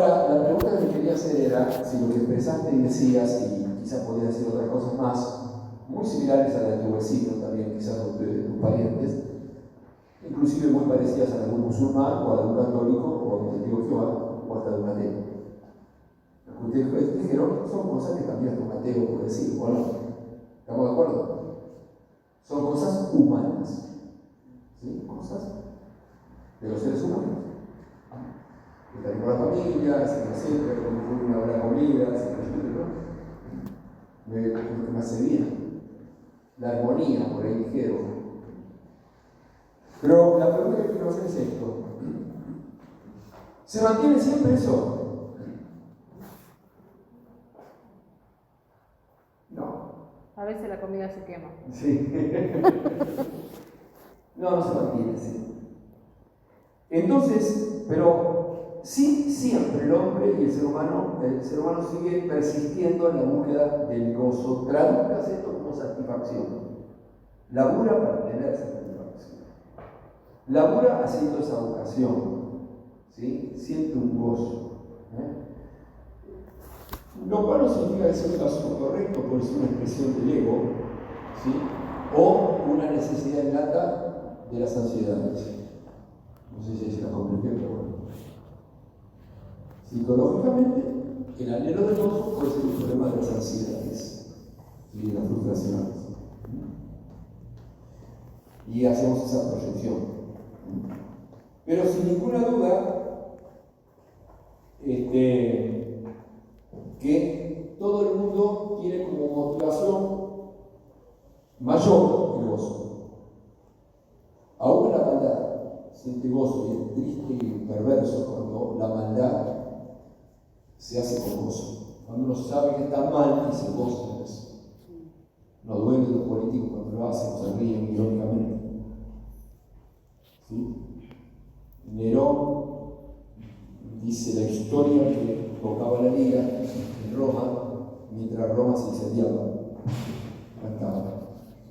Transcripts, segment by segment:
Ahora, la pregunta que quería hacer era si lo que expresaste y decías, y quizás podías decir otras cosas más, muy similares a la de tu vecino también, quizás de tus parientes, inclusive muy parecidas a la de un musulmán, o a la de un católico, o a un testigo de Jehová, o hasta de un ateo. Lo que ustedes dijeron son cosas que también un ateo puede decir, ¿o no? ¿Estamos de acuerdo? Son cosas humanas, ¿sí? Cosas de los seres humanos. Estar con la familia, siempre con una buena comida, lo que me hace bien. La armonía, por ahí dijeron. Pero la pregunta que quiero hacer es esto. ¿Se mantiene siempre eso? No. A veces la comida se quema. Sí. No se mantiene así. Entonces, pero sí, siempre el hombre y el ser humano sigue persistiendo en la búsqueda del gozo. Traduzcas esto como satisfacción. Labura para tener satisfacción. Labura haciendo esa vocación. ¿Sí? Siente un gozo. Lo cual no significa que sea un caso correcto, puede ser una expresión del ego, ¿sí? O una necesidad innata de las ansiedades. No sé si se la compliqué, pero bueno. Psicológicamente, el anhelo del gozo puede ser un problema de las ansiedades y de las frustraciones. Y hacemos esa proyección. Pero sin ninguna duda, que todo el mundo tiene como motivación mayor el gozo. Aún la maldad siente gozo y es triste y perverso cuando la maldad se hace con gozo. Cuando uno sabe que está mal y se goza de eso. No duele los políticos cuando lo hacen, se ríen irónicamente. ¿Sí? Nerón dice la historia que tocaba la lira en Roma, mientras Roma se incendiaba. Cantaba.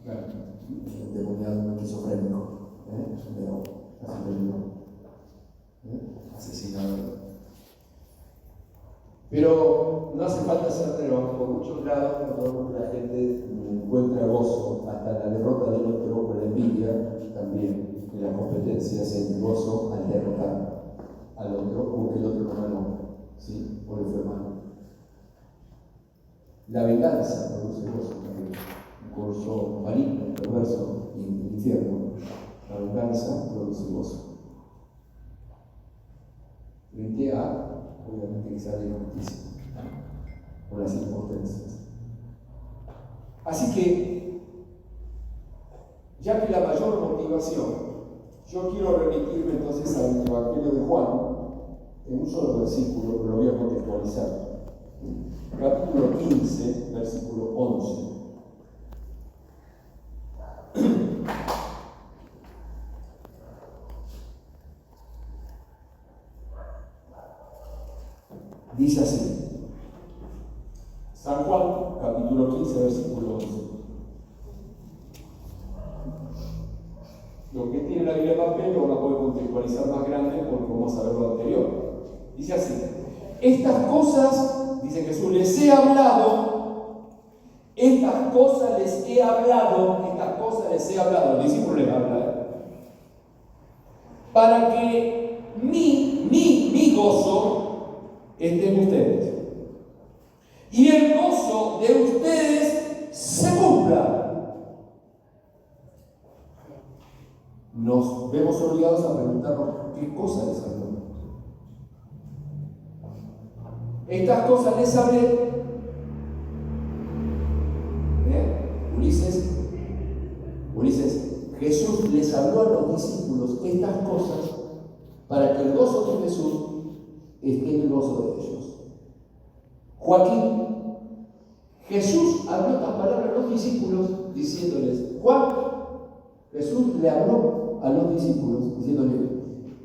El demoniado esquizofrénico. Nerón, asesinado. Pero no hace falta ser Nerón, por muchos lados la gente encuentra gozo, hasta la derrota del otro, por la envidia, también en la competencia siente gozo al derrotar al otro, o que el otro no ganó, ¿sí? Por el hermano. La venganza produce gozo también, un gozo maligno, perverso y el infierno. La venganza produce gozo. Frente a, obviamente, que sale injusticia por las circunstancias. Así que, ya que la mayor motivación, yo quiero remitirme entonces al Evangelio de Juan, en un solo versículo, pero lo voy a contextualizar. Capítulo 15, versículo 11. Dice así. San Juan, capítulo 15, versículo 11. Lo que tiene la Biblia en papel lo van a poder contextualizar más grande porque vamos a ver lo anterior. Dice así: estas cosas, dice Jesús, les he hablado, estas cosas les he hablado, los discípulos les hablan, para que mi gozo esté en ustedes. Y el gozo de ustedes se cumpla. Nos vemos obligados a preguntarnos qué cosa les habló. Estas cosas les hablé. Ulises, Jesús les habló a los discípulos estas cosas para que el gozo de Jesús esté en el gozo de ellos. Joaquín, Jesús habló estas palabras a los discípulos diciéndoles, Jesús le habló a los discípulos diciéndoles,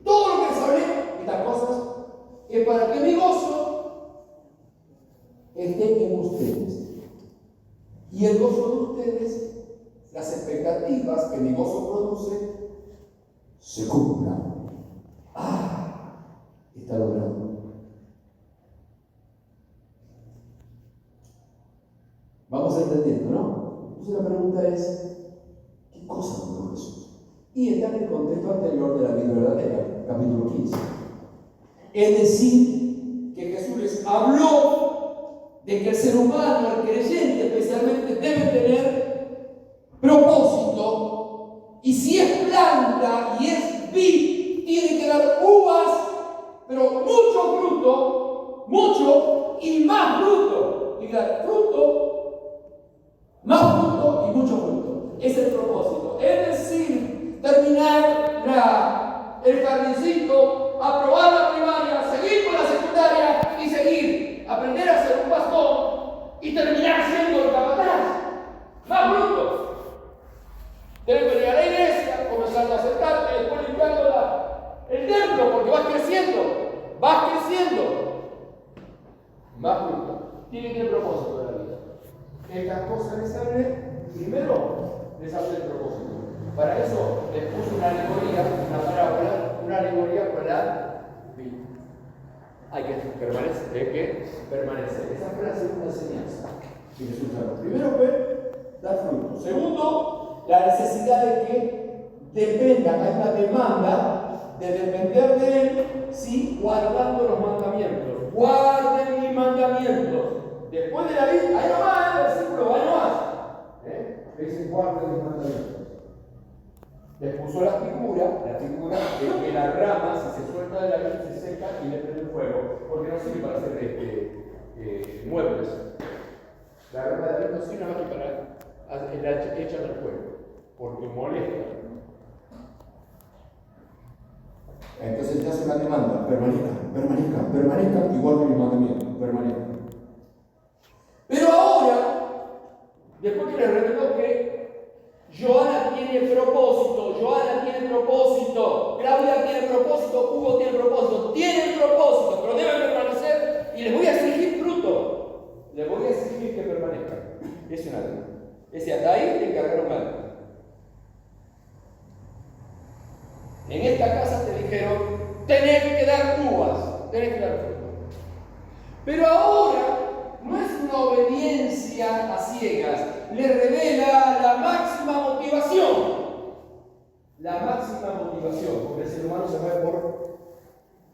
todo lo que les hablé, estas cosas, es para que mi gozo esté en ustedes. Y el gozo de ustedes, las expectativas que mi gozo produce, se cumplan. Está logrado. entendiendo, ¿no? Entonces la pregunta es, ¿qué cosa habló Jesús? Y está en el contexto anterior de la vida verdadera, capítulo 15. Es decir, que Jesús les habló de que el ser humano, el creyente especialmente, debe tener propósito, y si es planta y es vid, tiene que dar uvas, pero mucho fruto, mucho y más fruto. Tiene que dar fruto, más fruto y mucho fruto. Es el propósito. Es decir, terminar el jardincito, aprobar la primaria, seguir con la secundaria y seguir, aprender a ser un pastor y terminar siendo el capataz. Más frutos. Debes venir a la iglesia, comenzar a acercarte, después limpiando el templo, porque vas creciendo. Más frutos. Tiene que tener propósito de la vida. Estas cosas les hablé, primero les hablé el propósito. Para eso les puse una alegoría, una parábola, una alegoría con la vida. Hay que permanecer. Esa frase es una enseñanza. Y Jesús habló. Primero fue dar fruto. Segundo, la necesidad de que dependan, hay una demanda de depender de Él, sí, guardando los mandamientos. Guarden mis mandamientos. Después de la vida, ahí no va el versículo, ahí no va. Dice, guarden mis mandamientos. Les puso la figura de que la rama, si se suelta de la vid, se seca y le prende fuego, porque no sirve para hacer muebles. La rama de la vid no sirve más que para echarle al fuego, porque molesta. Entonces te hace una demanda, permanezcan, igual que mi mandamiento, permanezcan. Pero ahora, después que les reveló que Joana tiene propósito, Claudia tiene propósito, Hugo tiene propósito, pero deben permanecer y les voy a exigir fruto, les voy a exigir que permanezcan. Es una demanda. Hasta ahí te encargaron mal. En esta casa te dijeron, tenés que dar uvas, tenés que dar fruto. Pero ahora no es una obediencia a ciegas, le revela la máxima motivación. Porque el ser humano se mueve por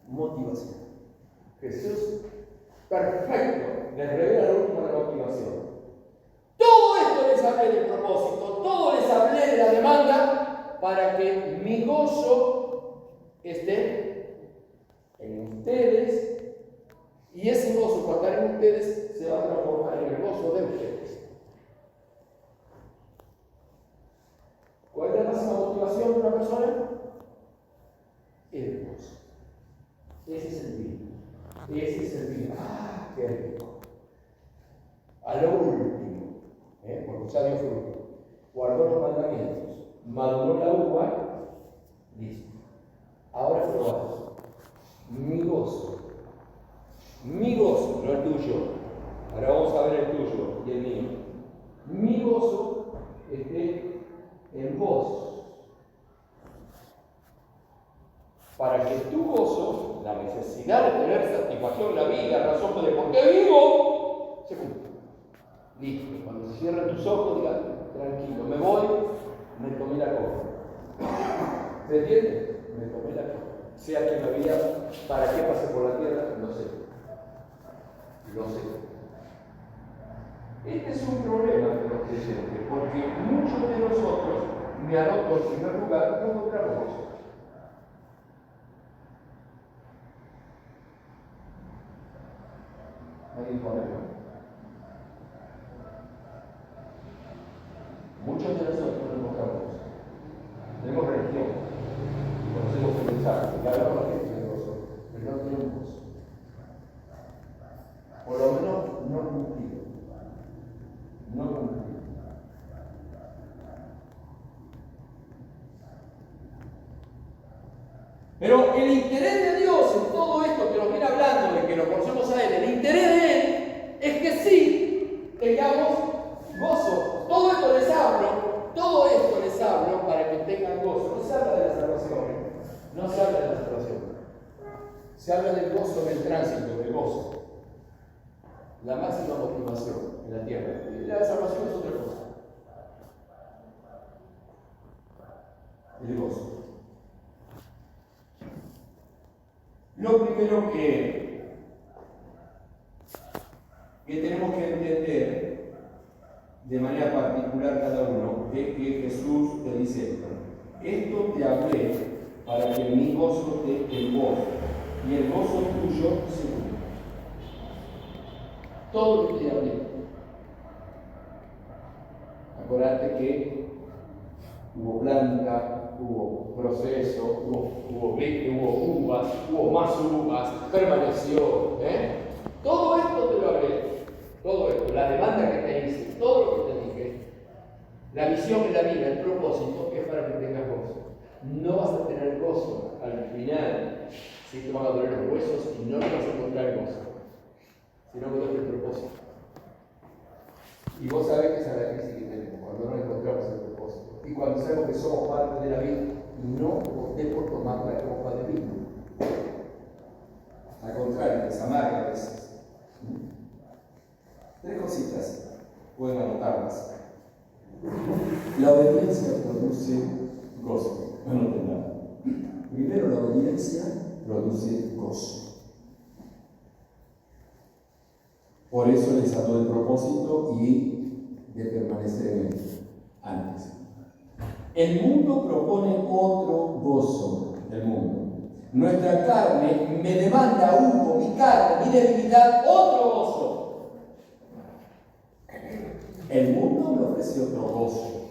motivación. Jesús, perfecto, les revela la última motivación. Todo esto les hablé del propósito, todo les hablé de la demanda, para que mi gozo esté en ustedes, y ese gozo, cuando estar en ustedes, se va a transformar en el gozo de ustedes. ¿Cuál es la máxima motivación de una persona? El gozo. Ese es el vino. ¡Ah, qué rico! A lo último, porque ya dio fruto, guardó los mandamientos, maduró la uva, listo. Ahora probamos. Mi gozo, no el tuyo. Ahora vamos a ver el tuyo y el mío. Mi gozo esté en vos. Para que tu gozo, la necesidad de tener satisfacción en la vida, razón de por qué vivo, se cumpla. Listo. Cuando se cierren tus ojos, digan, tranquilo, me voy, me tomé la copa. ¿Se entiende? Me tomé la copa. Sea que la vida, ¿para qué pasé por la tierra? No sé. Este es un problema de los creyentes, porque muchos de nosotros, me anoto en primer lugar, no encontramos gozo. ¿Alguien pone? Muchos de nosotros no encontramos gozo. Tenemos religión, conocemos el mensaje, y hablamos a la gente de gozo, pero no tenemos gozo. Por lo menos no cumplido. Pero el interés de Dios en todo esto que nos viene hablando, de que lo conocemos a Él, el interés de Él es que sí tengamos gozo. Todo esto les hablo para que tengan gozo. No se habla de la salvación, se habla del gozo del tránsito, del gozo. la máxima motivación en la tierra. Y la salvación es otra cosa. El gozo. Lo primero que tenemos que entender de manera particular cada uno es que Jesús te dice esto te hablé para que mi gozo esté en vos y el gozo tuyo se cumpla. Todo lo que te hablé. Acordate que hubo planta, hubo proceso, hubo uvas, hubo más uvas, permaneció. Todo esto te lo hablé. Todo esto, la demanda que te hice, todo lo que te dije, la visión en la vida, el propósito es para que tengas gozo. No vas a tener gozo al final si te van a doler los huesos y no vas a encontrar gozo, sino que es el propósito. Y vos sabés que esa es la crisis que tenemos, cuando no encontramos el propósito. Y cuando sabemos que somos parte de la vida, no opté por tomar la copa de vino. Al contrario, es amarga a veces. 3 cositas, pueden anotarlas. La obediencia produce gozo. No anoten nada. Primero, la obediencia produce gozo. Por eso les habló del propósito y de permanecer en él antes. El mundo propone otro gozo. El mundo. Nuestra carne me demanda mi carne, mi debilidad, otro gozo. El mundo me ofrece otro gozo.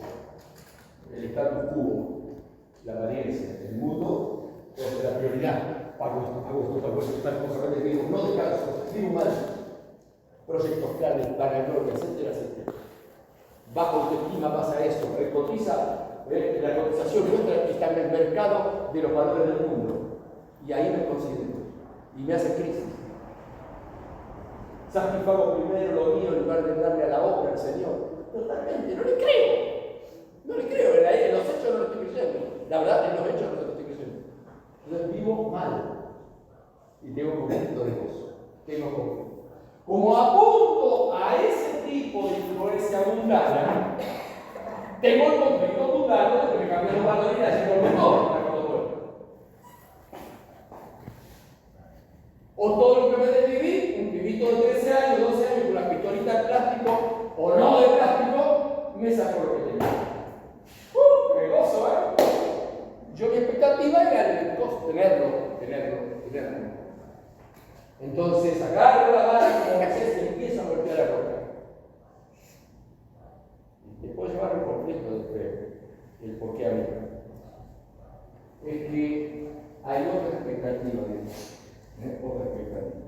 El status quo, la apariencia. El mundo es la prioridad. Pago esto, tal cosa, vivo, no descanso, vivo mal. Proyectos planes, para gloria, etcétera, etcétera. Bajo autoestima pasa eso, la cotización nuestra está en el mercado de los valores del mundo. Y ahí me considero. Y me hace crisis. Sacrifico primero lo mío en lugar de darle a la obra al Señor. Totalmente, no le creo. No le creo, en los hechos no lo estoy creyendo. La verdad, en los hechos no lo estoy creyendo. Entonces vivo mal. Y tengo conflicto de gozo. Tengo conflicto. Como apunto a ese tipo de influencia mundana, tengo el conflicto mundano de que me cambie los valores y así por mejor. O todo lo que me dé vivir, un pibito de 13 años, 12 años con la pistolita de plástico o no de plástico, me saco lo que tengo. ¡Qué gozo, Yo mi expectativa era el gozo, tenerlo. Entonces agarro la vara como Moisés y empiezo a golpear la roca. Y te puedo llevar un conflicto del por qué a mí. Es que hay otra expectativa de Dios. Otra expectativa.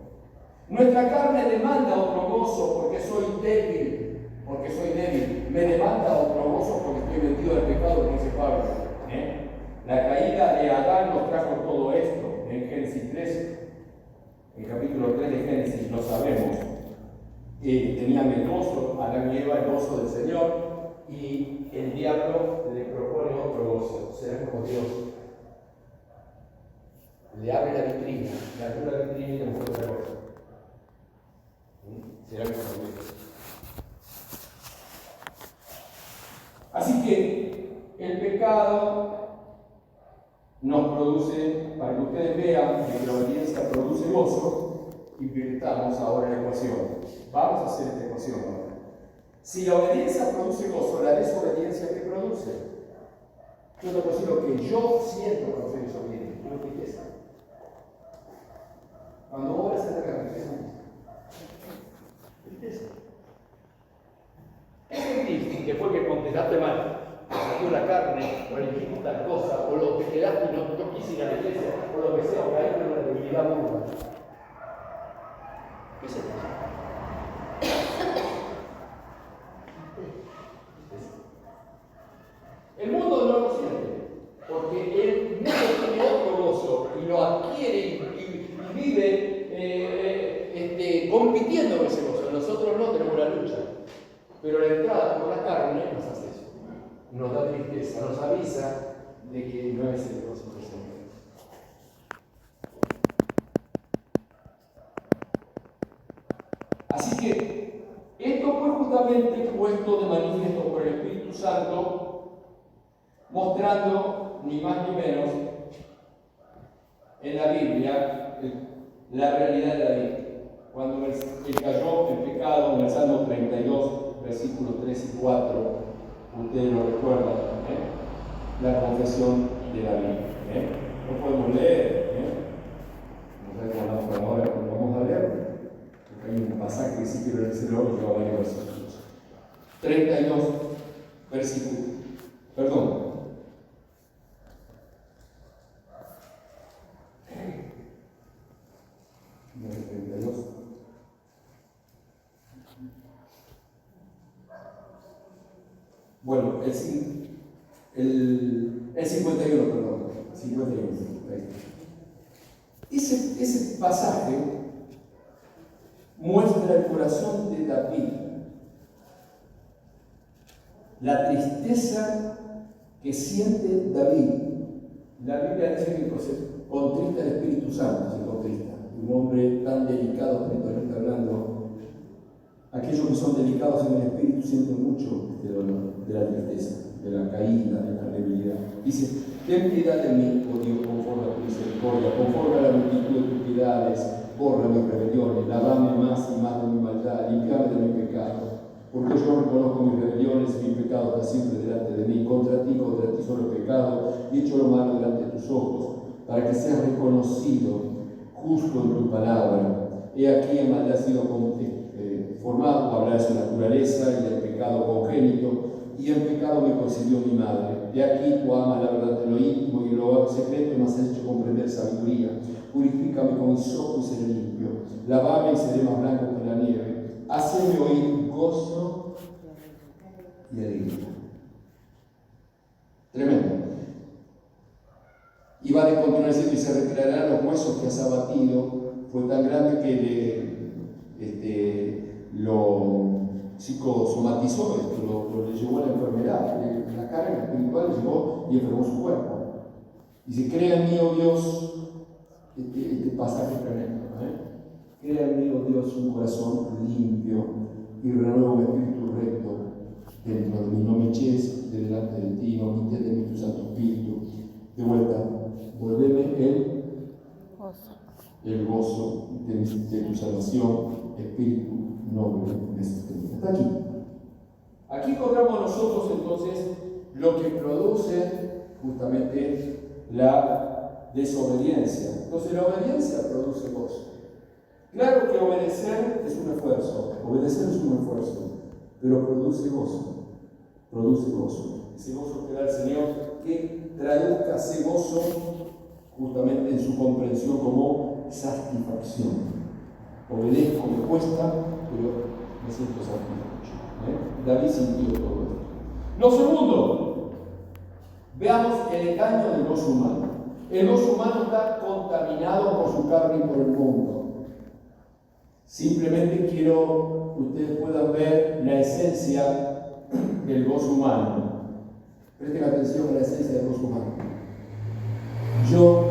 Nuestra carne demanda otro gozo porque soy débil. Me demanda otro gozo porque estoy metido al pecado, como dice Pablo. La caída de Adán nos trajo todo esto. En Génesis 3, en capítulo 3 de Génesis, lo sabemos. Tenían el gozo, Adán y Eva, el gozo del Señor, y el diablo le propone otro gozo. Será como Dios. Le abre la vitrina, le abre la vitrina y le muestra otra cosa. Será como Dios. Así que el pecado nos produce, para que ustedes vean que la obediencia produce gozo, invirtamos ahora la ecuación. Vamos a hacer esta ecuación ahora. Si la obediencia produce gozo, la desobediencia ¿qué produce? Yo te puedo decir lo que yo siento cuando soy desobediente, una tristeza. Cuando obras en la carne, ¿qué sentís? Tristeza. ¿Qué sentís después que contestaste mal? Salió la carne, o elegiste tal cosa, o lo que quedaste y no quise ir a la iglesia, o lo que sea, o caíste en una debilidad burda. ¿Qué sentís? El mundo no lo siente, porque el mundo tiene otro gozo y lo adquiere y vive compitiendo con ese gozo. Nosotros no tenemos la lucha, pero la entrada por la carne nos hace eso. Nos da tristeza, nos avisa de que no es el gozo del Señor. Así que esto fue justamente puesto de manifiesto por el Espíritu Santo, mostrando ni más ni menos en la Biblia la realidad de David. Cuando él cayó en pecado, en el Salmo 32, versículos 3 y 4, ustedes lo recuerdan, la confesión de David. No podemos leer, no sabemos nada ahora, pero vamos a leer, porque hay un pasaje que sí quiero decirlo, que va a varios versículos. 32 versículos, perdón. Bueno, el 51, perdón. 51. Ese pasaje muestra el corazón de David, la tristeza que siente David. La Biblia dice que contrista el Espíritu Santo, se contrista. Un hombre tan delicado, espiritualmente hablando, aquellos que son delicados en el espíritu sienten mucho este dolor de la tristeza, de la caída, de la debilidad. Dice: ten piedad de mí, oh Dios, conforme a tu misericordia, conforme a la multitud de tus piedades, borra mis rebeliones, lavame más y más de mi maldad, limpiame de mi pecado. Porque yo reconozco mis rebeliones y mi pecado está siempre delante de mí. Contra ti solo he pecado y he hecho lo malo delante de tus ojos, para que seas reconocido justo en tu palabra. He aquí en maldad ha sido formado, hablar de su naturaleza y del pecado congénito, y en pecado me concibió mi madre. He aquí tú amas la verdad de lo íntimo y en lo secreto me has hecho comprender sabiduría. Purifícame con hisopo y seré limpio. Lavame y seré más blanco que la nieve. Haceme oír gozo y alegría. Tremendo. Y va a continuar diciendo: y se retirarán los huesos que has abatido. Fue tan grande que lo psicosomatizó, lo llevó a la enfermedad. La carga espiritual le llevó y enfermó su cuerpo. Dice: crea en mí, oh Dios, este pasaje tremendo, crea en mí, oh Dios, un corazón limpio y renueva un espíritu recto dentro de mí. No me eches de delante de ti, no quites de mí tu Santo Espíritu. De vuelta, volveme el gozo de tu salvación, espíritu noble de sostenido. Hasta aquí. Aquí encontramos nosotros entonces lo que produce justamente la desobediencia. Entonces la obediencia produce gozo. Claro que obedecer es un esfuerzo, pero produce gozo. Produce gozo. Ese gozo que da el Señor, que traduzca ese gozo justamente en su comprensión como satisfacción. Obedezco, me cuesta, pero me siento satisfecho. David sintió todo esto. Lo segundo, veamos el engaño del gozo humano. El gozo humano está contaminado por su carne y por el mundo. Simplemente quiero que ustedes puedan ver la esencia del gozo humano. Presten atención a la esencia del gozo humano. Yo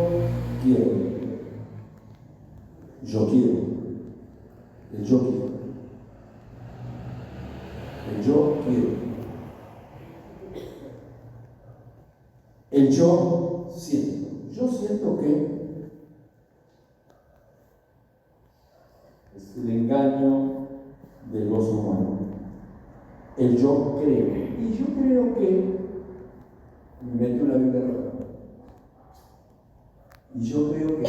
quiero. El yo quiero. El yo quiero. El yo siento. Yo siento que es el engaño del gozo humano. El yo creo. Y yo creo que me invento una Biblia nueva. Y yo creo que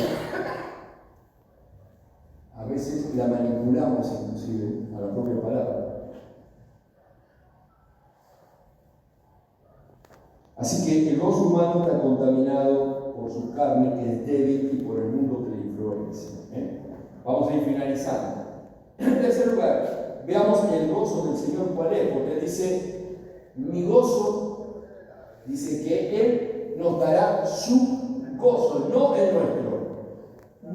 a veces la manipulamos inclusive a la propia palabra. Así que el gozo humano está contaminado por su carne, que es débil, y por el mundo que le influencia. Vamos a ir finalizando. En tercer lugar, veamos el gozo del Señor cuál es, porque dice: mi gozo, dice que Él nos dará su gozo, no el nuestro.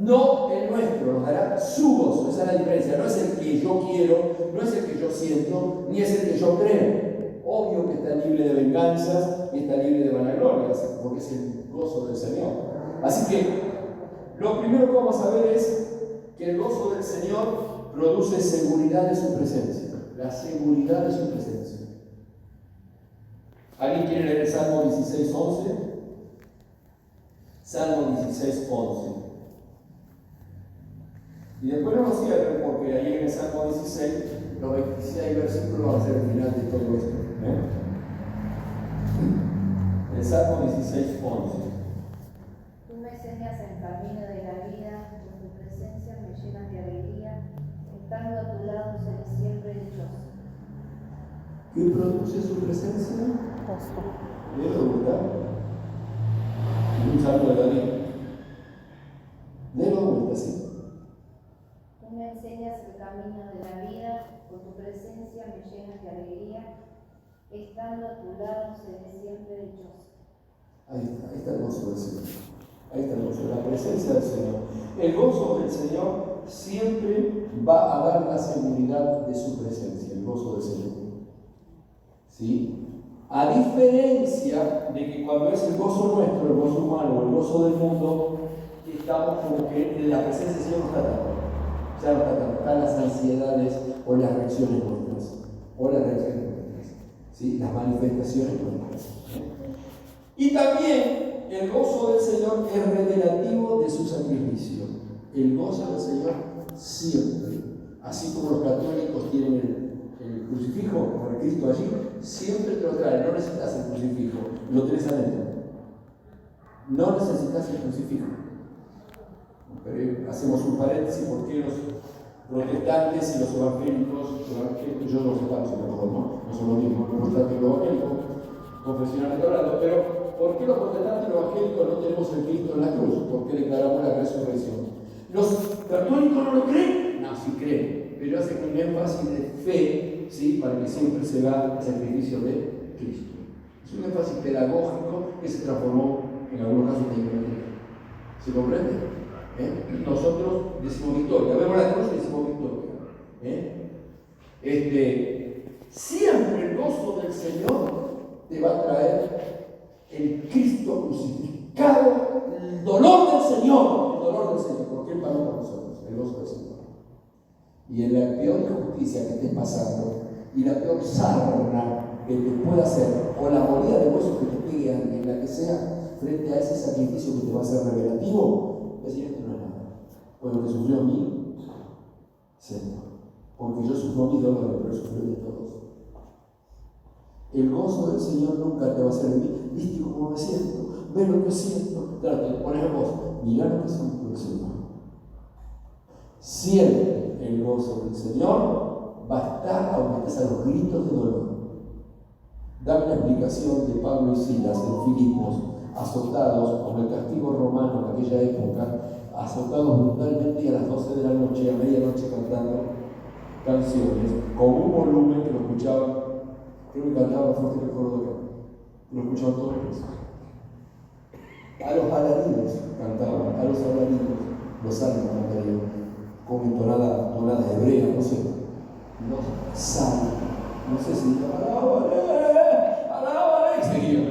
No el nuestro, nos dará su gozo. Esa es la diferencia. No es el que yo quiero, no es el que yo siento, ni es el que yo creo. Obvio que está libre de venganzas y está libre de vanaglorias, porque es el gozo del Señor. Así que lo primero que vamos a ver es que el gozo del Señor produce seguridad de su presencia. La seguridad de su presencia. ¿Alguien quiere leer el Salmo 16:11? Salmo 16:11. Y después no lo cierren, porque ahí en el Salmo 16, los 26 versículos van a ser el final de todo esto. El Salmo 16:11. Tú me enseñas el camino de la vida, con tu presencia me llenas de alegría, estando a tu lado seré siempre dichoso. ¿Qué produce su presencia? ¿Le gusta? Un salmo de David. Délo vuelta, sí. Tú me enseñas el camino de la vida, con tu presencia me llenas de alegría, estando a tu lado seré siempre dichoso. Ahí está el gozo del Señor. Ahí está el gozo, la presencia del Señor. El gozo del Señor siempre va a dar la seguridad de su presencia, el gozo del Señor. ¿Sí? A diferencia de que cuando es el gozo nuestro, el gozo humano o el gozo del mundo, estamos como que la presencia del Señor no está tanto. Ya no está tanto. Están las ansiedades o las reacciones nuestras. ¿Sí? Las manifestaciones nuestras. Y también el gozo del Señor es revelativo de su sacrificio. El gozo del Señor siempre, así como los católicos tienen el crucifijo con Cristo allí, siempre te lo traen. No necesitas el crucifijo, lo tenés adentro. No necesitas el crucifijo. Pero hacemos un paréntesis porque los protestantes y los evangélicos, yo los separo, no son lo mismo, los protestantes y los evangélicos, confesionalmente hablando, pero ¿por qué los protestantes y los evangélicos no tenemos el Cristo en la cruz? Porque declaramos la resurrección. ¿Los católicos no lo creen? No, sí creen, pero hacen un énfasis de fe, ¿sí? Para que siempre se vea el sacrificio de Cristo. Es un énfasis pedagógico que se transformó en algunos casos en iglesia. ¿Se comprende? Nosotros decimos victoria, vemos la cruz y decimos victoria. Siempre el gozo del Señor te va a traer el Cristo crucificado, el dolor del Señor, porque Él pagó por nosotros, el gozo del Señor. Y en la peor injusticia que estés pasando, y la peor sarna que te pueda hacer, o la mordida de huesos que te pegue en la que sea, frente a ese sacrificio que te va a ser revelativo, decir, esto no es nada. Pues lo que sufrió mi Señor. Porque yo sufro mi dolor, pero sufrió de todos. El gozo del Señor nunca te va a hacer ¿viste cómo me siento? ¿Ves lo que siento? Claro, te pones en voz, mirá lo que siento el Señor. Siempre el gozo del Señor va a estar aunque estés a los gritos de dolor. Da una explicación de Pablo y Silas en Filipos, azotados por el castigo romano en aquella época, azotados brutalmente y a las 12 de la noche, a medianoche cantando canciones, con un volumen que lo escuchaban, creo que cantaba fuerte que el coro de acá, lo escuchaban todos los presos. A los alaridos cantaban, a los alaridos, los salmos cantarían, con tonada hebrea, no sé, los salmos, no sé si alábale, y seguían.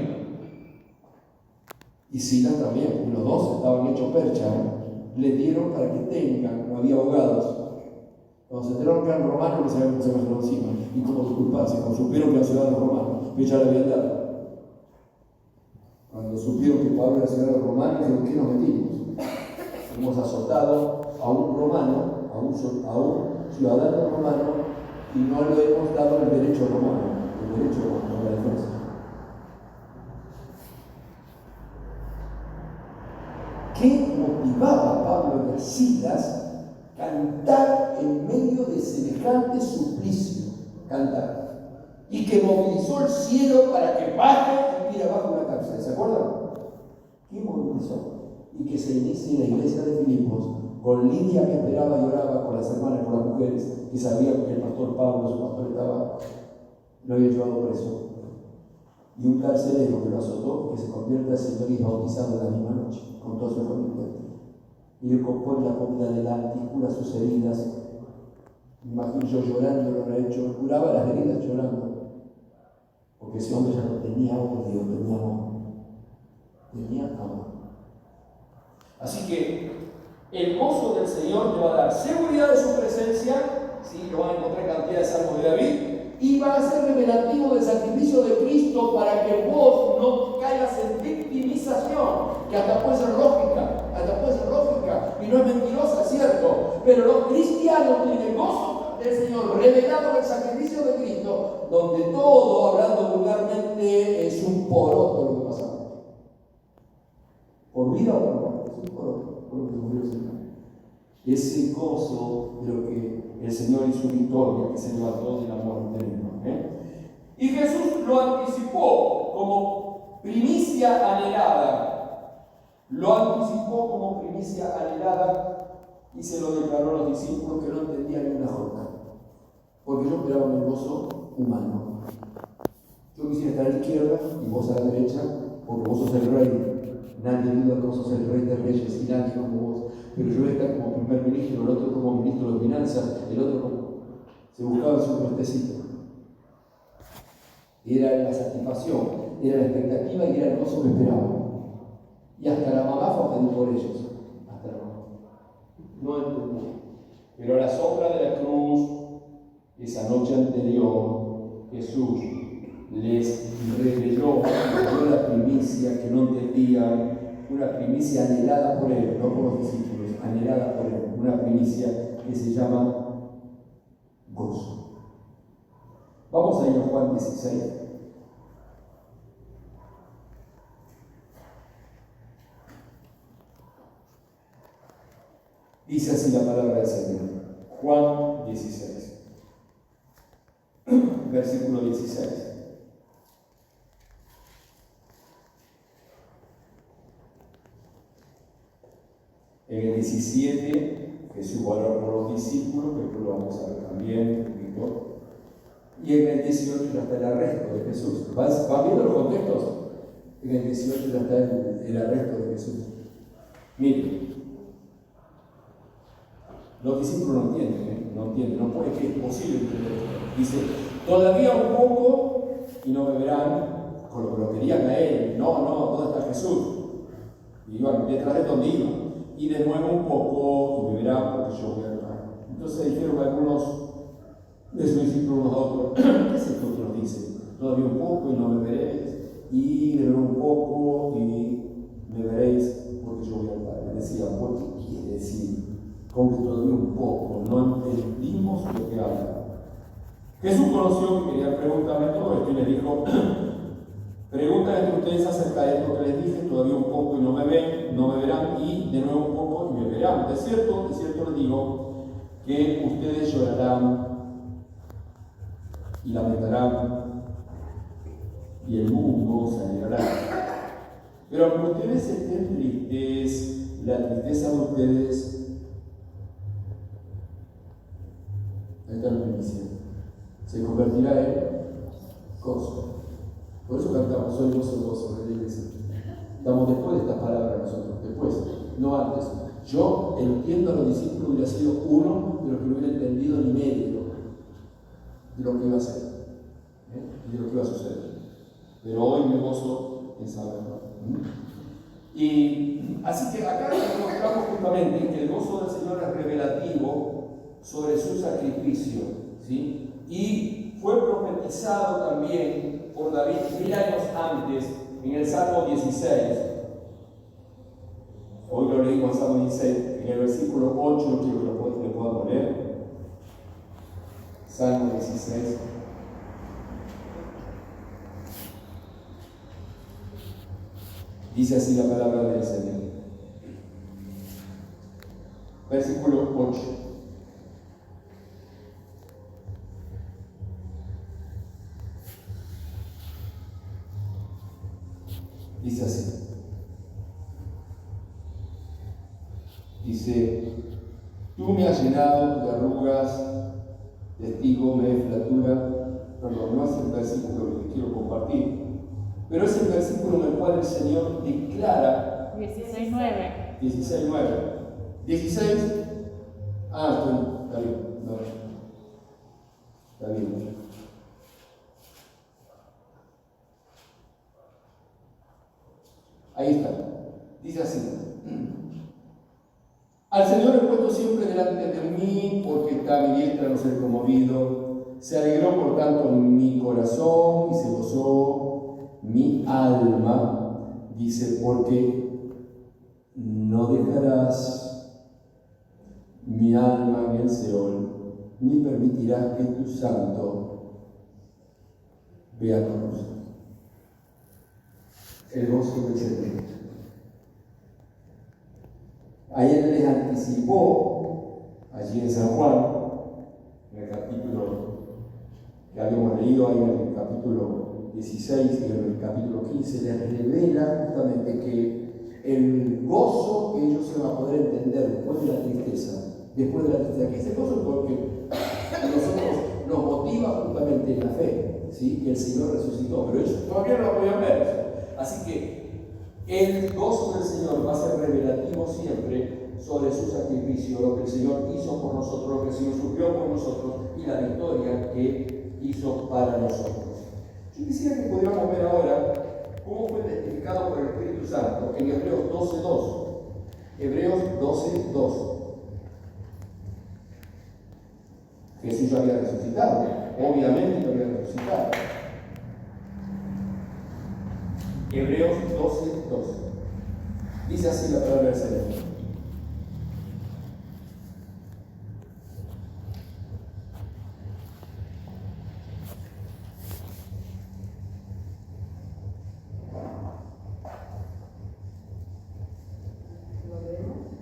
Y Silas también, los dos estaban hechos percha, le dieron para que tengan, no había abogados. Cuando se enteraron que eran romanos, no sabían cómo se los encima y cómo disculparse. Cuando supieron que eran ciudadanos romanos, que ya le habían dado. Cuando supieron que Pablo era ciudadano romano, dijeron, ¿qué nos metimos? Hemos azotado a un romano, a un ciudadano romano, y no le hemos dado el derecho romano, a la defensa. ¿Qué motivaba a Pablo y a Silas cantar en medio de semejante suplicio? Cantar. Y que movilizó el cielo para que baje y tire abajo una cárcel. ¿Se acuerdan? ¿Qué movilizó? Y que se inicie en la iglesia de Filipos con Lidia que esperaba y oraba, con las hermanas, con las mujeres que sabían que el pastor Pablo, su pastor, lo había llevado preso. Y un carcelero que lo azotó, que se convierte al Señor y es bautizado en la misma noche, con toda su familia. Y le compone la comida delante y cura sus heridas. Me imagino yo llorando, lo habrá hecho, curaba las heridas llorando. Porque ese hombre ya no tenía odio, tenía amor. Así que El gozo del Señor te va a dar seguridad de su presencia, ¿sí? Lo van a encontrar en cantidad de salmos de David, y va a ser revelativo del sacrificio de Cristo para que vos no caigas en victimización, que hasta puede ser lógica, y no es mentirosa, es cierto, pero los cristianos tienen el gozo del Señor revelado en el sacrificio de Cristo, donde todo, hablando vulgarmente, es un poroto lo que pasa. Por vida o por muerte, es un poroto, por lo que murió el Señor. Ese gozo de lo que el Señor y su victoria, que se levantó de la muerte. Y Jesús lo anticipó como primicia anhelada. Lo anticipó como primicia anhelada y se lo declaró a los discípulos que no entendían ni una jota. Porque yo esperaba un gozo humano. Yo quisiera estar a la izquierda y vos a la derecha, porque vos sos el rey. Nadie duda que vos sos el rey de reyes y nadie como vos. Pero yo voy a estar como primer ministro, el otro como ministro de finanzas, el otro como... Se buscaba su puestecito. Era la satisfacción, era la expectativa y era el gozo que esperaban. Y hasta la mamá fue a pedir por ellos. Hasta la mamá. No entendía. Pero a la sombra de la cruz, esa noche anterior, Jesús les reveló la primicia que no entendían, una primicia anhelada por él, no por los discípulos, anhelada por él, una primicia que se llama gozo. Vamos a ir a Juan 16. Dice así la palabra del Señor. Juan 16. Versículo 16. En el 17, Jesús va a hablar por los discípulos, que después lo vamos a ver también un poquito. Y en el 18 ya está el arresto de Jesús. ¿Van viendo los contextos? En el 18 ya está el arresto de Jesús. Miren, los discípulos no entienden, no puede que es posible entender esto. Dice, todavía un poco y no beberán, con lo que lo querían a él. No, ¿dónde está Jesús? Y iban detrás de donde iban. Y de nuevo un poco y beberán porque yo voy a hablar. Entonces dijeron algunos de sus discípulos unos a otros, ¿qué es esto que nos dice? Todavía un poco y no beberéis, y beberé un poco y beberéis porque yo voy al Padre. Decían, ¿qué quiere decir? Con que todavía un poco, no entendimos lo que habla. Jesús conoció que querían preguntarle todo esto y les dijo, preguntan entre ustedes acerca de esto que les dije, todavía un poco y no beberán, y de nuevo un poco y beberán. De cierto les digo que ustedes llorarán y lamentarán, y el mundo se alegrará. Pero aunque ustedes estén tristes, la tristeza de ustedes, ahí está la primicia, se convertirá en gozo. Por eso cantamos, soy gozo de la iglesia. Estamos después de estas palabras nosotros, después, no antes. Yo entiendo a los discípulos, hubiera sido uno de los que no hubiera entendido ni medio de lo que iba a hacer, y de lo que iba a suceder. Pero hoy me gozo en saberlo. Y así que acá encontramos justamente que el gozo del Señor es revelativo sobre su sacrificio, ¿sí? Y fue profetizado también por David 1000 años antes, en el Salmo 16. Hoy lo leímos en Salmo 16, en el versículo 8, quiero que lo podamos leer. Salmo 16. Dice así la palabra del Señor. Versículo 8. Dice así. Dice, tú me has llenado de arrugas, testigo me es flatura. Perdón, no es el versículo que quiero compartir, pero es el versículo en el cual el Señor declara 16:9. 16:9. 16. Está bien. No. Está bien. Ahí está. Dice así. Al Señor he puesto siempre delante de mí, porque está a mi diestra, no ser conmovido. Se alegró por tanto mi corazón y se gozó mi alma. Dice, porque no dejarás mi alma en el Seol, ni permitirás que tu santo vea corrupción. El gozo del Señor. Ayer les anticipó, allí en San Juan, en el capítulo que habíamos leído, ahí en el capítulo 16 y en el capítulo 15, les revela justamente que el gozo que ellos se van a poder entender después de la tristeza, que es el gozo porque a nosotros nos motiva justamente en la fe, ¿sí? Que el Señor resucitó, pero ellos todavía no lo podían ver. Así que el gozo del Señor va a ser revelativo siempre sobre su sacrificio, lo que el Señor hizo por nosotros, lo que el Señor sufrió por nosotros y la victoria que hizo para nosotros. Yo quisiera que pudiéramos ver ahora cómo fue testificado por el Espíritu Santo en Hebreos 12:2. Hebreos 12:2. Jesús ya había resucitado, obviamente ya había resucitado. Hebreos 12:2. Dice así la palabra del Señor.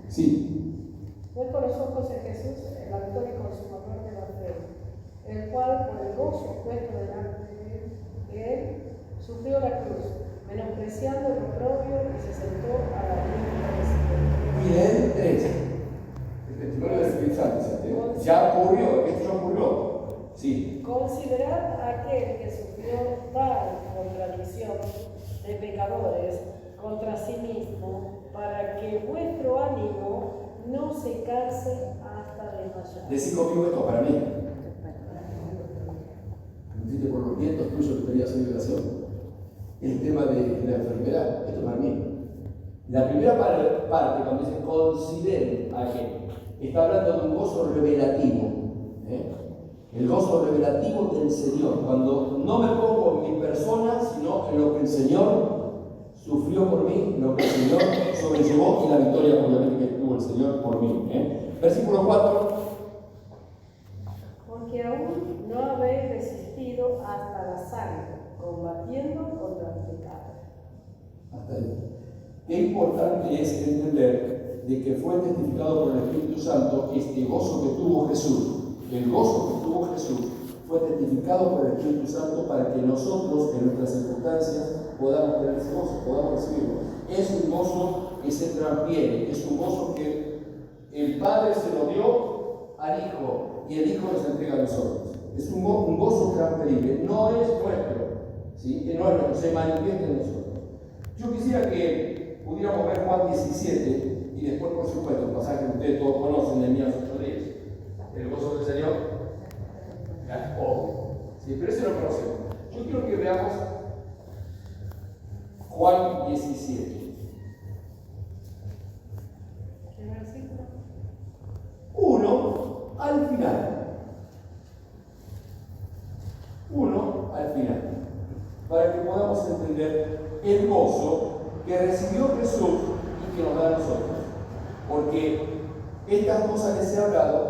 Sí. Puesto los ojos en Jesús, el autor y consumador de la fe, el cual, por el gozo puesto delante de él, sufrió la cruz, menospreciando el oprobio y se sentó a la diestra del Señor. Miren 3. El testimonio del Espíritu Santo. Ya ocurrió, esto ya ocurrió. Sí. Considerad a aquel que sufrió tal contradicción de pecadores contra sí mismo, para que vuestro ánimo no se canse hasta desmayar. Decí conmigo esto para mí. ¿Viste por los vientos tuyos que pedías en oración? El tema de la enfermedad, esto para mí. La primera parte, cuando dice consideren a aquel, está hablando de un gozo revelativo. El gozo revelativo del Señor, cuando no me pongo en mi persona, sino en lo que el Señor sufrió por mí, lo que el Señor sobrellevó y la victoria obviamente que tuvo el Señor por mí. Versículo 4. Porque aún no habéis resistido hasta la sangre, combatiendo contra el pecado. Hasta ahí. Qué importante es entender de que fue testificado por el Espíritu Santo este gozo que tuvo Jesús. El gozo que tuvo Jesús fue testificado por el Espíritu Santo para que nosotros, en nuestras circunstancias, podamos tener ese gozo, podamos recibirlo. Es un gozo que se transfiere, es un gozo que el Padre se lo dio al Hijo y el Hijo nos entrega a nosotros. Es un gozo transferible, no es nuestro, ¿sí? Que no es nuestro, se manifiesta en nosotros. Yo quisiera que pudiéramos ver Juan 17 y después, por supuesto, el pasaje que ustedes todos conocen de Nehemías 8:10. El gozo del Señor. Sí, pero ese lo conocemos. Yo quiero que veamos Juan 17. ¿Qué versículo? 1 al final. 1 al final. Para que podamos entender el gozo que recibió Jesús y que nos da a nosotros. Porque estas cosas les he hablado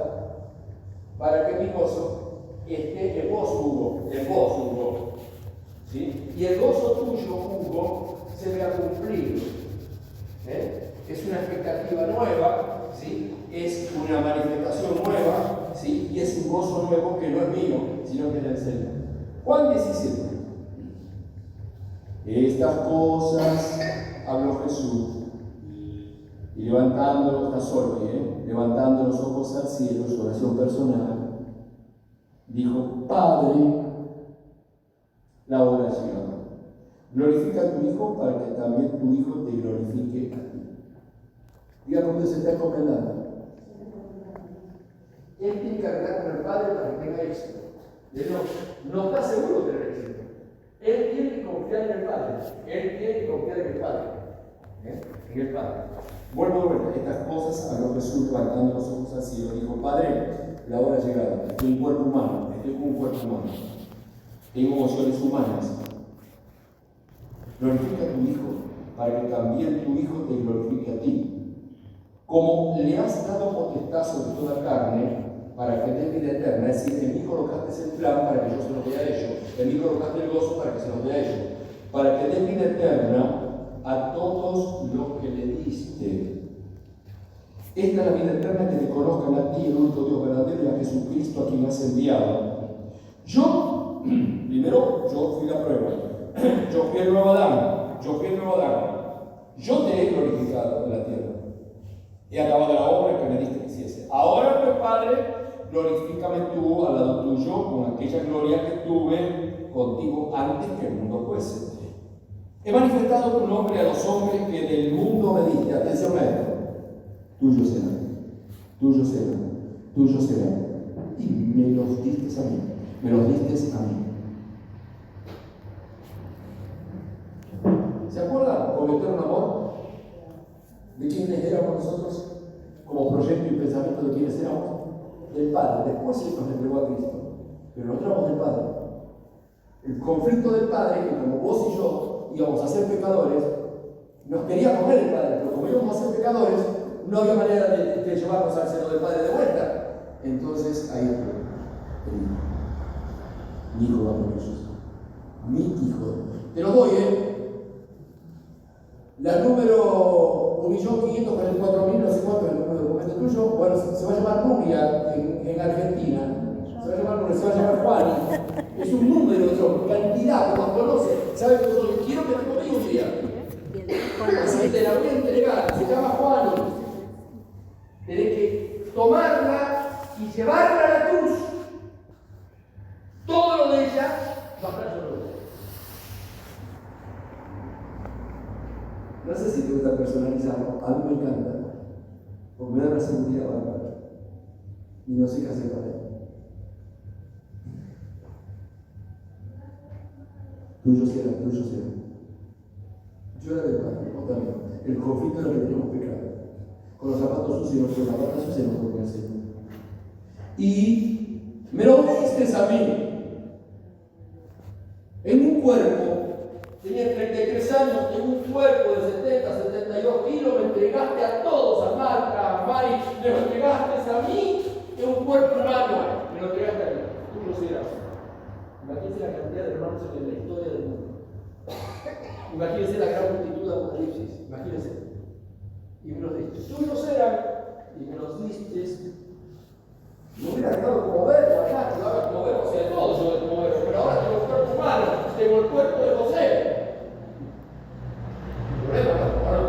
para que mi gozo esté en vos, Hugo. ¿Sí? Y el gozo tuyo, Hugo, se vea cumplido. Es una expectativa nueva, ¿sí? Es una manifestación nueva, ¿sí? Y es un gozo nuevo que no es mío, sino que es del Señor. Juan 17. Estas cosas habló Jesús, y levantando, está solo ahí, levantando los ojos al cielo, su oración personal, dijo: Padre, la oración, glorifica a tu Hijo para que también tu Hijo te glorifique a ti. Diga cómo se está encomendando. Él tiene que arreglar con el Padre para que tenga éxito. Él no está seguro de tener éxito. Él tiene que confiar en el Padre. Él tiene que confiar en el Padre. En el Padre. Vuelvo a ver estas cosas, habló Jesús levantando los ojos al cielo. Dijo: Padre, la hora ha llegado. Estoy en cuerpo humano, estoy con un cuerpo humano. Tengo emociones humanas. Glorifica a tu Hijo, para que también tu Hijo te glorifique a ti. Como le has dado potestad sobre toda carne, para que dé vida eterna. Es decir, en mí colocaste el plan para que yo se lo dé a ellos. En mí colocaste el gozo para que se los dé a ellos. Para que dé vida eterna a todos los que le diste. Esta es la vida eterna, que te conozcan a ti, el único Dios verdadero, y a Jesucristo, a quien has enviado. Yo fui la prueba. Yo fui el nuevo Adán. Yo te he glorificado en la tierra. He acabado la obra que me diste que hiciese. Ahora, pues, Padre, glorifícame tú al lado tuyo con aquella gloria que tuve contigo antes que el mundo fuese. He manifestado tu nombre a los hombres que del mundo me diste. Atención a esto. Tuyo serán. Y me los diste a mí. ¿Se acuerdan? Cometer un amor. ¿De quiénes éramos nosotros? Como proyecto y pensamiento, ¿de quiénes éramos? Del Padre. Después Él nos entregó a Cristo. Pero nosotros éramos del Padre. El conflicto del Padre, que como vos y yo íbamos a ser pecadores, nos quería comer el Padre, pero como íbamos a ser pecadores, no había manera de llevarnos al seno del Padre de vuelta. Entonces ahí fue el Hijo. Mi Hijo va por ellos. Mi Hijo. Te lo doy, La número 1.544.000, no sé cuánto es el número de documento tuyo. Bueno, se va a llamar Nuria en Argentina. Se va a llamar Juan. Es un número, cantidad, que nos conoce. ¿Sabes que yo quiero que te conmigo un día? Así que te la voy a entregar. Se llama Juan. Tenés que tomarla y llevarla a la cruz. Todo lo de ella va a estar sobre ella. No sé si te gusta personalizarlo, a mí me encanta, porque me da una seguridad bárbara y no sé qué hacer para él. Tuyo será. Yo era del Padre, vos también. El conflicto era que teníamos pecado. Con los zapatos sucios, con las patas sucias no podía hacer. Y me lo diste a mí. En un cuerpo. Tenía 33 años, en un cuerpo de 70, 72 kilos, me entregaste a todos, a Marta, a Mari, me lo entregaste a mí, en un cuerpo humano, me lo entregaste a mí. Tú lo serás. Imagínense la cantidad de hermanos en la historia del mundo. Imagínense la gran multitud de Apocalipsis, imagínense. Y me los diste. Tú lo serás, y me los diste. Me hubiera quedado como verbo acá, que lo haga como verbo, o sea, todo yo como verbo, pero ahora tengo el cuerpo humano, tengo el cuerpo de José. ¿Problema, no?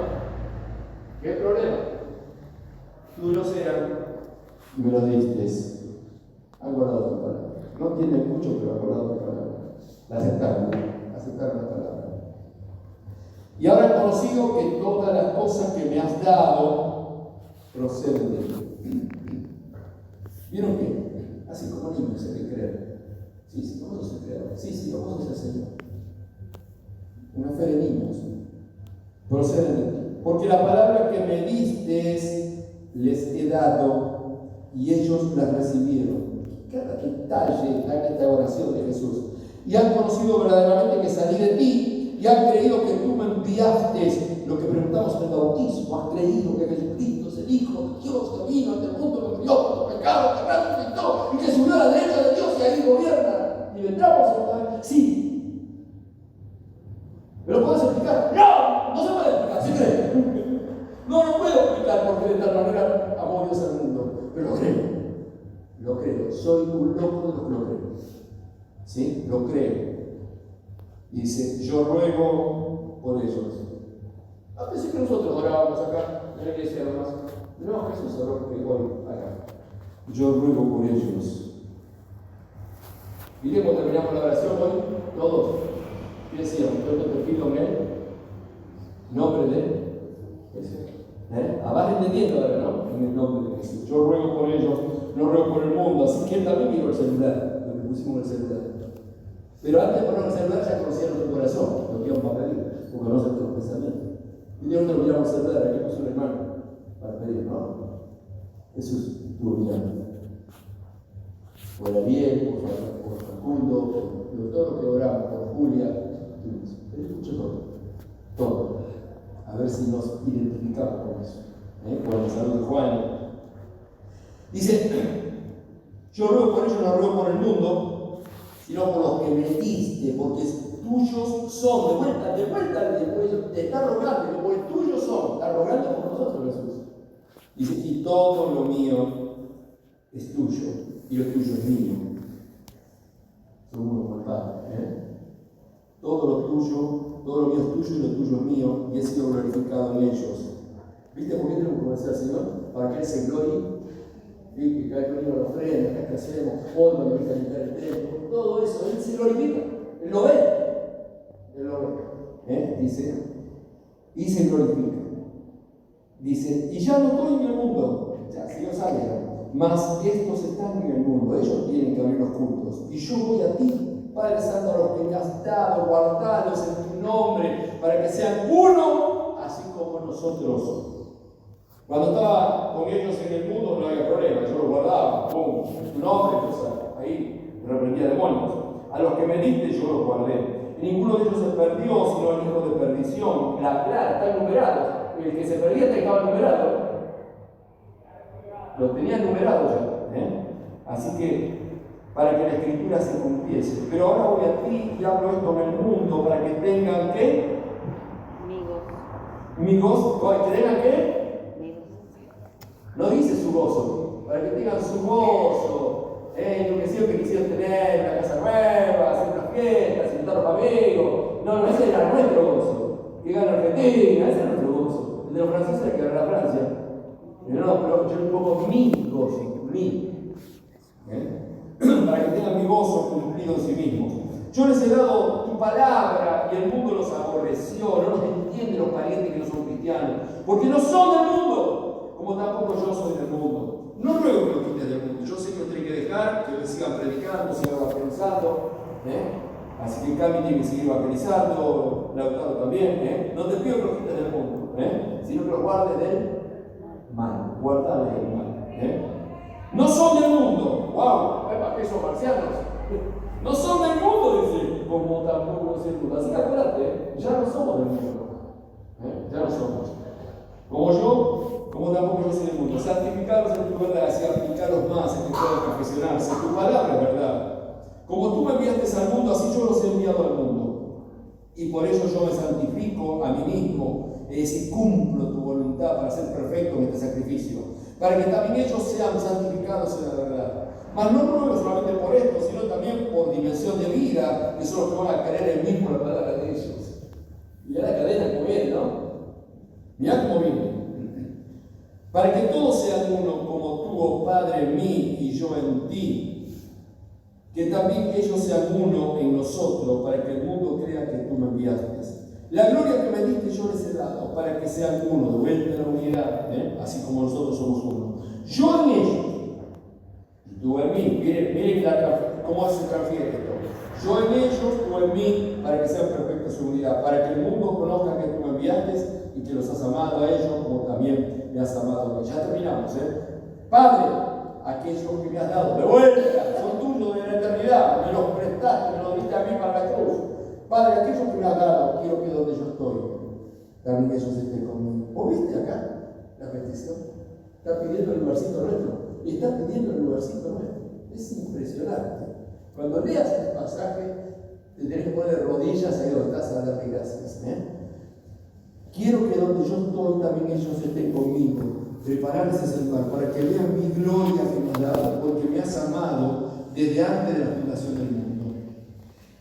¿Qué problema? Tú lo serás y me lo diste. Han guardado tu palabra. No entienden mucho, pero han guardado tu palabra. La aceptaron la palabra. Y ahora he conocido que todas las cosas que me has dado proceden de ti. ¿Vieron qué? Así como niños se le creer. Sí, vos sos el creador. Sí, vos sos el Señor. Una fe de niños. Proceden de ti. Porque la palabra que me diste les he dado y ellos la recibieron. Cada detalle está en esta oración de Jesús. Y han conocido verdaderamente que salí de ti y han creído que tú me enviaste. Lo que preguntamos en el bautismo, has creído que Jesucristo es el Hijo de Dios que vino a este mundo, que murió por los pecados, que resucitó y que subió a la derecha de Dios y ahí gobierna. Y vendramos a sí. ¿Me lo puedes explicar? No se puede explicar, ¿sí cree? No puedo explicar porque de tal manera amó Dios al mundo, pero lo creo. Soy un loco de los que lo creo. ¿Sí? Lo creo. Y dice, yo ruego por ellos. A veces que nosotros orábamos acá en la iglesia además. No, Jesús oró hoy acá. Yo ruego por ellos. ¿Viste cuando terminamos la oración hoy? Todos. ¿Qué decíamos? Yo te pido en él. Nombre de él. Vas entendiendo ahora, ¿no? En el nombre de Jesús. Yo ruego por ellos, no ruego por el mundo. Así que él también vino el celular. Lo que pusimos en el celular. Pero antes de poner el celular ya conocían nuestro corazón. Lo que íbamos a pedir. Porque conocen nuestros pensamientos. Y de otro miramos el celular, aquí puso un hermano para pedir, ¿no? Jesús estuvo mirando. Por Ariel, por Facundo, por todo lo que oramos, por Julia. Él escuchó todo. Todo. A ver si nos identificamos con eso. Con el saludo de Juan. Dice, yo ruego por ellos, no ruego por el mundo, sino por los que me diste, porque tuyos son. De vuelta, te está rogando, porque tuyos son. Está rogando por nosotros, Jesús. Dice, y todo lo mío es tuyo, y lo tuyo es mío. Somos uno con el Padre. Todo lo mío es tuyo y lo tuyo es mío, y he sido glorificado en ellos. ¿Viste por qué tenemos que conocer al Señor? Para que Él se glorie. Que cada vez que venimos a la ofrenda, que hacemos, hoy cuando venimos a limpiar el templo, todo eso, Él se glorifica. Él lo ve. Él lo ve. Dice, y se glorifica. Dice, y ya no estoy en el mundo. Ya, el Señor sabe, mas estos están en el mundo. Ellos tienen que abrir los cultos. Y yo voy a ti, Padre Santo, a los que me has dado, guardalos en tu nombre, para que sean uno, así como nosotros. Cuando estaba con ellos en el mundo no había problema, yo los guardaba, pum, en tu nombre, entonces ahí reprendía demonios. A los que me diste yo los guardé. Y ninguno de ellos se perdió, sino el hijo de perdición. La clara, está numerado. El que se perdía estaba numerado. Lo tenía numerado ya. Así que, para que la escritura se cumpliese. Pero ahora voy a ti y hablo esto en el mundo para que tengan ¿qué? Mi gozo. ¿Que tengan qué? No dice su gozo, para que tengan su gozo, lo que siempre quisieron tener, una casa nueva, hacer unas fiestas, invitar a los amigos. No, ese era nuestro gozo. Que gana Argentina, ese era nuestro gozo. El de los franceses que gana Francia. Pero yo un poco mi gozo, para que tengan mi gozo cumplido en sí mismos. Yo les he dado tu palabra y el mundo los aborreció, no los entienden los parientes que no son cristianos, porque no son del mundo. Como tampoco yo soy del mundo. No ruego que lo quites del mundo. Yo sé que lo tienen que dejar, que me sigan predicando, sigan evangelizando. Así que Cami tiene que seguir evangelizando, Lautaro también. No te pido que lo quites del mundo, sino que lo guardes del mal. Guardales del mal. No son del mundo. ¡Wow! ¿Para qué son marcianos? No son del mundo, dice. Como tampoco son del mundo. Así que acuérdate, ya no somos del mundo. Ya no somos. Como tampoco yo soy del mundo. Santificaros en tu verdad, y aplicaros más en que puedan confesionarse. Tu palabra es verdad. Como tú me enviaste al mundo, así yo los he enviado al mundo. Y por eso yo me santifico a mí mismo, es decir, cumplo tu voluntad para ser perfecto en este sacrificio, para que también ellos sean santificados en la verdad. Mas no ruego solamente por esto, sino también por dimensión de vida, que son los que van a creer en mí por la palabra de ellos. Mirá la cadena como viene, ¿no? Mirá cómo viene. Para que todos sean uno, como tú, oh Padre, en mí y yo en ti, que también ellos sean uno en nosotros, para que el mundo crea que tú me enviaste. La gloria que me diste yo les he dado, para que sean uno, de vuelta a la unidad, así como nosotros somos uno. Yo en ellos, y tú en mí. Miren cómo se transfiere esto. Yo en ellos, tú en mí, para que sean perfectos en su unidad, para que el mundo conozca que tú me enviaste y que los has amado a ellos como también me has amado a mí. Ya terminamos, Padre, aquellos que me has dado de vuelta, son tuyos de la eternidad, me los prestaste, me los diste a mí para la cruz. Padre, aquellos que me has dado, quiero que donde yo estoy, también ellos estén conmigo. ¿Vos viste acá la petición? Está pidiendo el lugarcito nuestro, y está pidiendo el lugarcito nuestro. Es impresionante. Cuando leas este pasaje, te tenés que poner de rodillas ahí donde estás a darle gracias. Quiero que donde yo estoy también ellos estén conmigo. Prepararse ese lugar para que vean mi gloria que me has dado, porque me has amado desde antes de la fundación del mundo.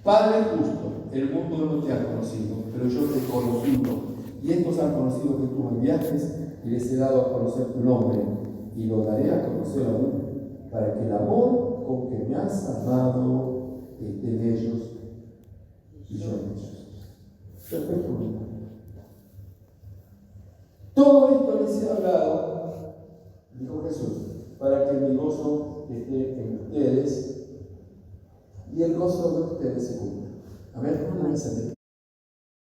Padre justo, el mundo no te ha conocido, pero yo te he conocido. Y estos han conocido que tú me enviaste y les he dado a conocer tu nombre. Y lo daré a conocer aún, para que el amor con que me has amado esté en ellos y yo en ellos. Perfecto. Todo esto les he hablado, dijo Jesús, para que mi gozo esté en ustedes y el gozo de ustedes se cumpla. Amén.